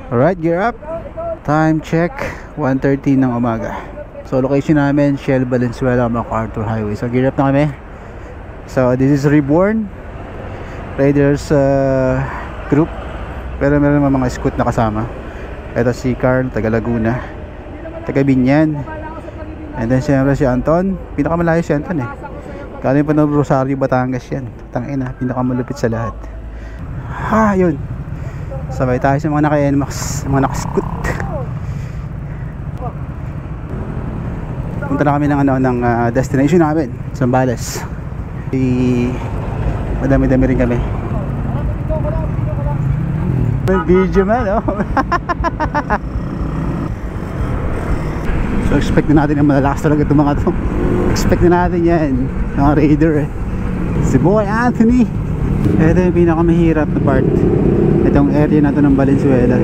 Alright, gear up. Time check, 1:30 ng umaga. So location namin, Shell Valenzuela, MacArthur Highway. So gear up na kami. So this is Reborn Raiders group. Pero meron mga scoot na kasama. Ito si Carl, taga Laguna, taga Binyan. And then siyempre si Anton, pinakamalayo si Anton eh. Galing pa ng Rosario, Batangas yan. Tangina, pinakamalupit sa lahat. Yun. Sabay tayo sa mga naka-NMAX, mga naka-scoot. Punta na kami ng destination namin, Zambales. Madami-dami rin kami. Video man, oh. So expect na natin na malalakas talaga itong mga to. Expect na natin yan, mga Raider eh. Si Boy Anthony. Ito yung pinakamahirap na part, itong area na to ng Valenzuela.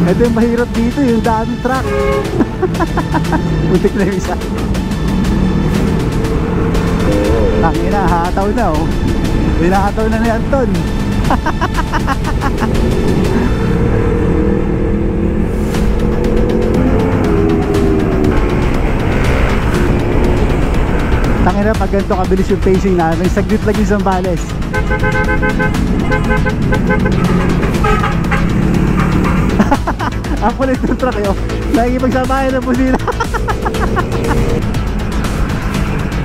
Ito yung mahirap dito, yung daming truck. Putik na yung isa. Tangina, hataw na oh. Hinahataw na ni Anton. Tangina, pag ganito kabilis yung pacing namin, saglit lang yung Zambales. Ang kulit ng truck yun, nakikipagsabayan ng pusila.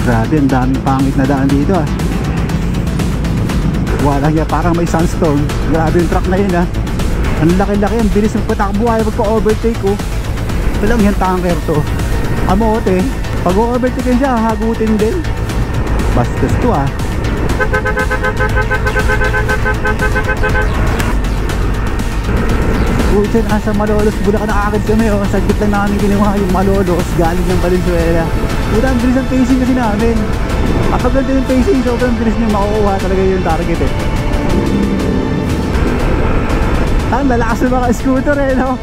Grabe, ang daming pangit na daan dito ah. Wala niya, parang may sandstorm. Grabe yung truck na yun ah. Ang laki-laki, ang bilis ng patakbo, ayaw magpa-overtake oh. Walang yung tanker to. Amote, pag overtake siya, hagutin din. Bastos to ah. Putin, asa Malolos, Bulacan nakakit kami oh. Saglit lang namin ginawa yung Malolos galing ng Valenzuela. Puta, ang bilis ng pacing kasi namin. Kapag ganito yung pacing, sobrang bilis nyo makukuha talaga yung target eh. Ang lalakas ng mga scooter eh, no?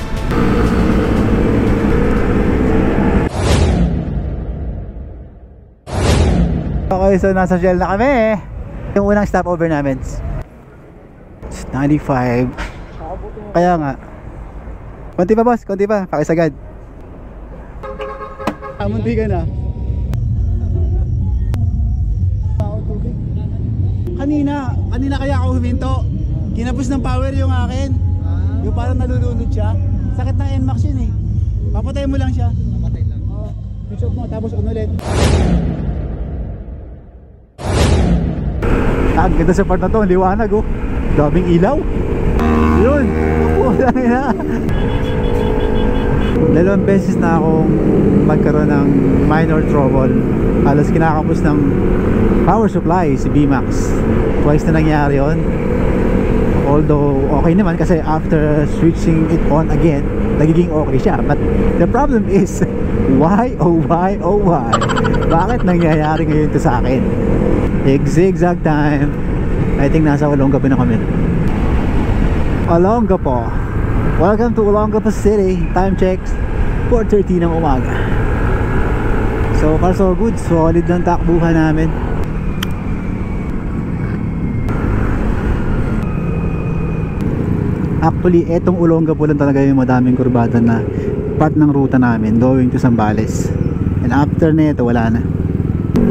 Okay, so nasa Shell na kami eh. Yung unang stopover namin, it's 95. Kaya nga. Konti pa boss, konti pa, pakisagad. Munti ka na. Kanina kaya ako huminto. Kinapos ng power yung akin. Yung parang nalulunod siya. Sakit ng NMAX yun eh. Papatay mo lang siya. Papatay lang. Oo. Switch off mo tapos on ulit. Ang ganda sa part na to, liwanag oh. Daming ilaw. Yun. Pulang ina. Dalawang beses na akong magkaroon ng minor trouble. Halos kinakapos ng power supply si VMAX. Twice na nangyari yun. Although okay naman kasi after switching it on again, nagiging okay siya. But the problem is, why oh why oh why? Bakit nangyayari ngayon to sa akin? Zigzag time. I think nasa Olongapo na kami. Olongapo. Welcome to Olongapo City. Time checks 4:30 ng umaga. So far so good. Solid lang takbuhan namin. Actually, etong Olongapo lang talaga yung madaming kurbada na part ng ruta namin going to Zambales. And after nito, wala na.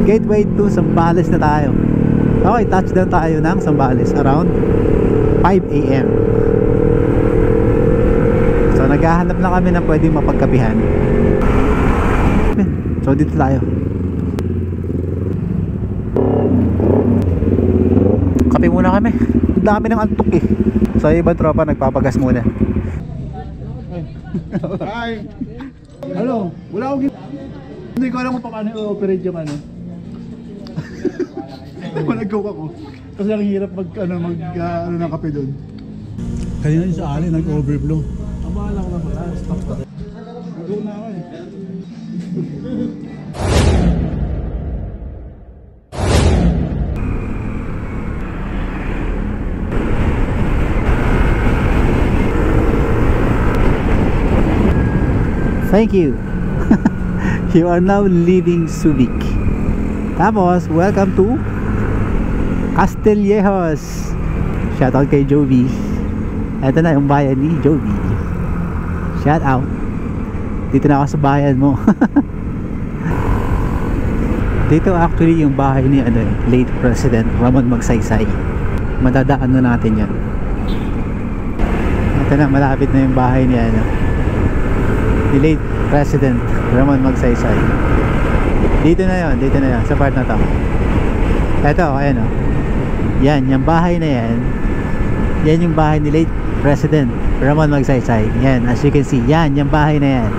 Gateway to Zambales na tayo. Okay, touchdown tayo ng Zambales around 5 AM. So naghahanap lang kami na pwedeng mapagkapihan. So dito tayo. Kape muna kami. Ang dami ng antok eh. So ibang tropa nagpapagas muna. Hi! Ano? Wala akong hindi ko alam kung paano i-operate yung ano. Nag-cook ako. Kasi ang hirap mag ng kape doon. Kanina yung sa alin nag-overflow. Ang bahala ko na pala. Stop pa. Mag-cook na ako eh. Thank you. You are now leaving Subic. Tapos, welcome to Castillejos. Shoutout kay Jovi. Ito na yung bayan ni Jovi. Shout out. Dito na ako sa bayan mo. Dito actually yung bahay ni late President Ramon Magsaysay. Madadaan na natin yan. Ito na, malapit na yung bahay ni ni late President Ramon Magsaysay. Dito na yon sa part na to. Ito, ayan o. Yan, yung bahay na yan. Yan yung bahay ni late President Ramon Magsaysay. Yan, as you can see, yan, yung bahay na yan.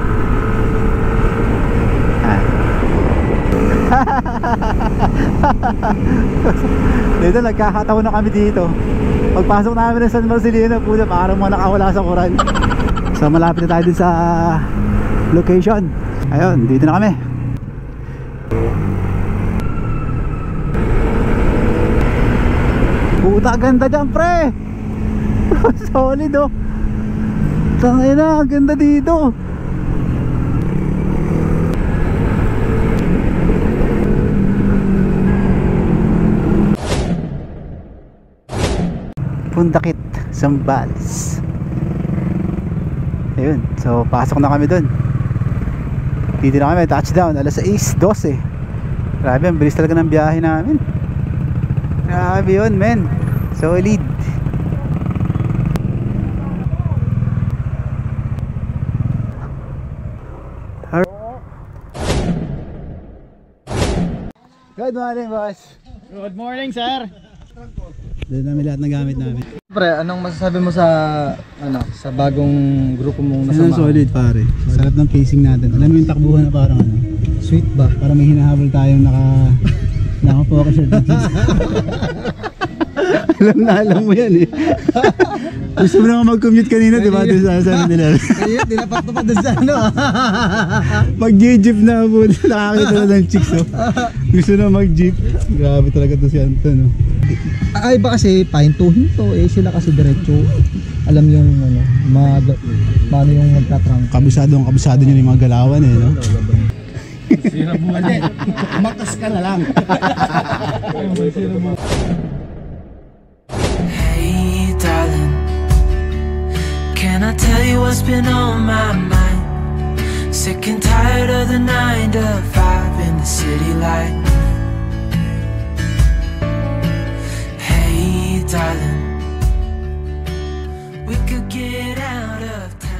Dito nagkakataon na kami dito. Pagpasok namin ng San Marcelino, puta, parang mga nakawala sa koral. So malapit na tayo dun sa location. Ayun, dito na kami. Puta, ganda dyan, pre. Solid, oh. Tangina, ganda dito. Pundakit, Zambales. Ayun, so pasok na kami dun. Dito na kami, touchdown, alas 6:12. Grabe, ang bilis talaga ng biyahe namin. Grabe yun, men. Solid. Good morning, boss. Good morning, sir. Dito namin lahat ng gamit namin. Pre, anong masasabi mo sa sa bagong grupo mong Ano, nasama? solid, pare. Sarap ng casing natin. Alam mo yung takbuhan na parang Sweet ba? parang may hinahabol tayong naka-focus sa digits. alam mo yan eh. Gusto mo naman mag-commute kanina, di ba? Doon sa nila. Kaya, dinapat pa doon sa Mag-jeep na po. Nakakita na ng chicks, oh. Gusto na mag-jeep. Grabe talaga to si Anton, oh. Ay ba kasi pahintuhin to sila kasi diretso. Alam yung paano yung magtatrangka. Kabisado nyo yung mga galawan, eh, no? Sira buwan. Makas ka na lang. Hey darling, can I tell you what's been on my mind? Sick and tired of the 9 to 5 in the city light. Hey darling, we could get out of town.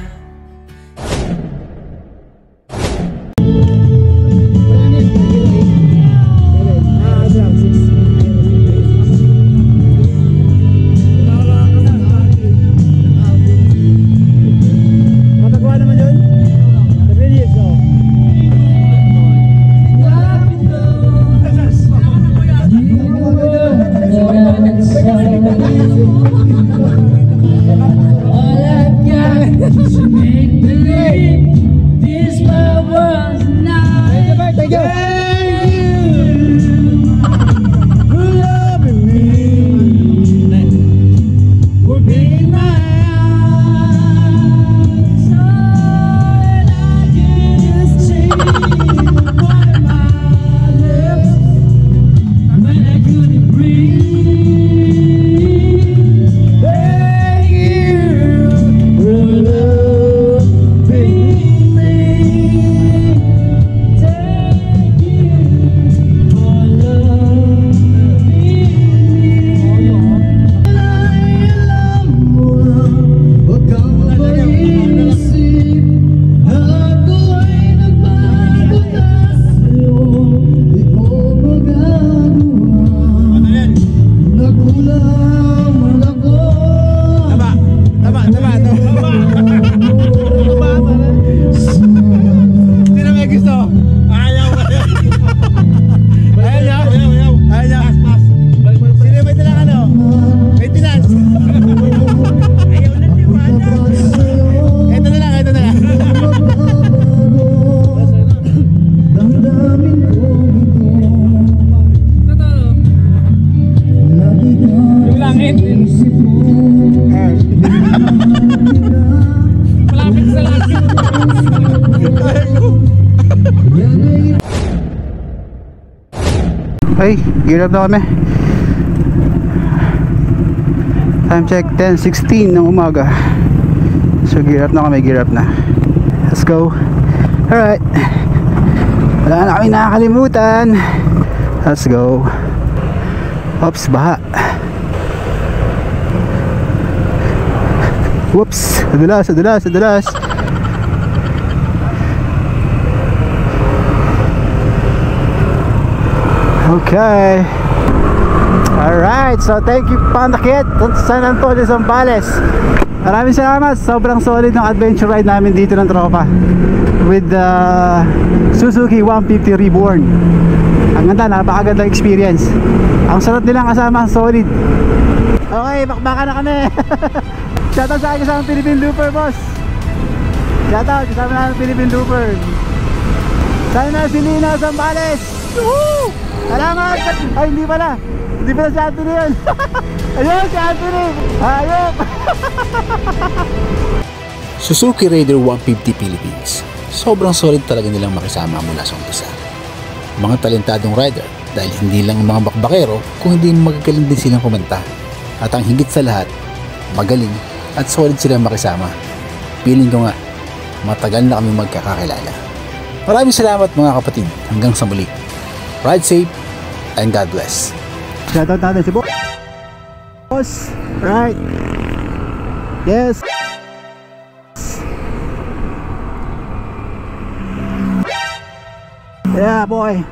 Matagawa naman yun? Release, oh. Ay, gear up na kami. Time check 10:16 ng umaga. So gear up na kami, gear up na. Let's go. Alright, wala na kami nakakalimutan. Let's go. Oops, baha. Whoops, nadulas. Okay. Alright, so thank you Pandakit San Antonio, Zambales. Maraming salamat, sobrang solid ng adventure ride namin dito ng tropa with the Suzuki 150 Reborn. Ang ganda, napakaganda experience. Ang sarap nilang kasama, solid. Okay, bakbakan na kami. Shoutout sa akin kasama Philippine Looper, boss. Shoutout, kasama namin Philippine Looper. Sana si Lina Zambales. Woo! Salamat! Ay, hindi pala si Anthony yun. Ayun, si Anthony. Ayun. Suzuki Raider 150 Philippines. Sobrang solid talaga nilang makisama mula sa umpisa. Mga talentadong rider dahil hindi lang mga bakbakero kung hindi magagaling din silang kumanta. At ang higit sa lahat, magaling at solid silang makisama. Feeling ko nga, matagal na kami magkakakilala. Maraming salamat mga kapatid. Hanggang sa muli. Ride safe and God bless. Shoutout natin si Boss. Right. Yes. Yeah, boy.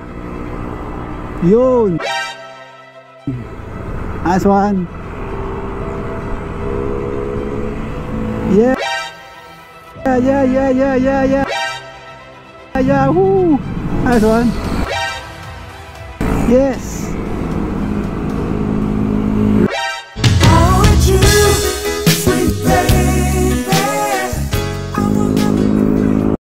Yun. Nice one. Yeah. Yeah. Woo. Nice one. Yes.